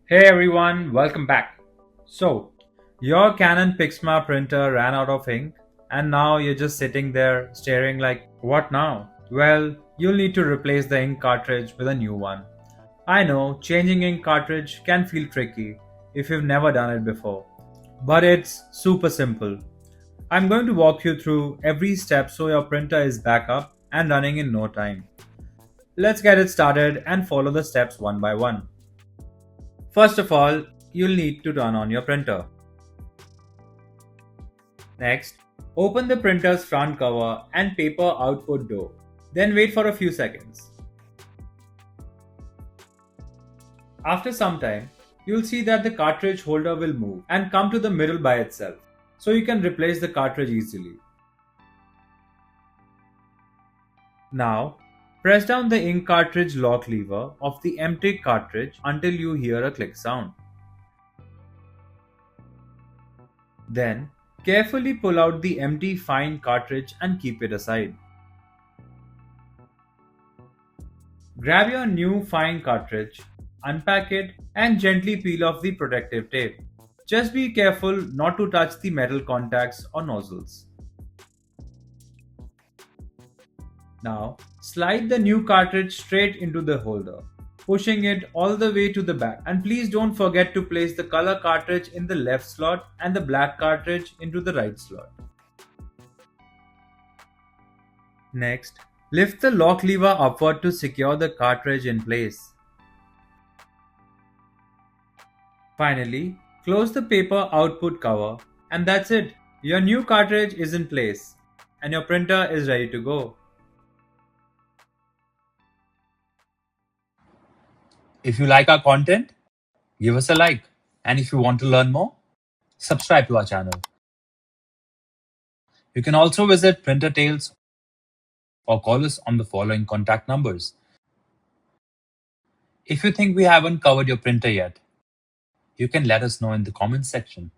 Hey everyone, welcome back. So, your Canon PIXMA printer ran out of ink and now you're just sitting there staring like, what now? Well, you'll need to replace the ink cartridge with a new one. I know changing ink cartridge can feel tricky if you've never done it before, but it's super simple. I'm going to walk you through every step so your printer is back up and running in no time. Let's get it started and follow the steps one by one. First of all, you'll need to turn on your printer. Next, open the printer's front cover and paper output door. Then wait for a few seconds. After some time, you'll see that the cartridge holder will move and come to the middle by itself, so you can replace the cartridge easily. Now, press down the ink cartridge lock lever of the empty cartridge until you hear a click sound. Then, carefully pull out the empty fine cartridge and keep it aside. Grab your new fine cartridge, unpack it, and gently peel off the protective tape. Just be careful not to touch the metal contacts or nozzles. Now, slide the new cartridge straight into the holder, pushing it all the way to the back. And please don't forget to place the color cartridge in the left slot and the black cartridge into the right slot. Next, lift the lock lever upward to secure the cartridge in place. Finally, close the paper output cover, and that's it. Your new cartridge is in place and your printer is ready to go. If you like our content, give us a like. And if you want to learn more, subscribe to our channel. You can also visit Printer Tales or call us on the following contact numbers. If you think we haven't covered your printer yet, you can let us know in the comments section.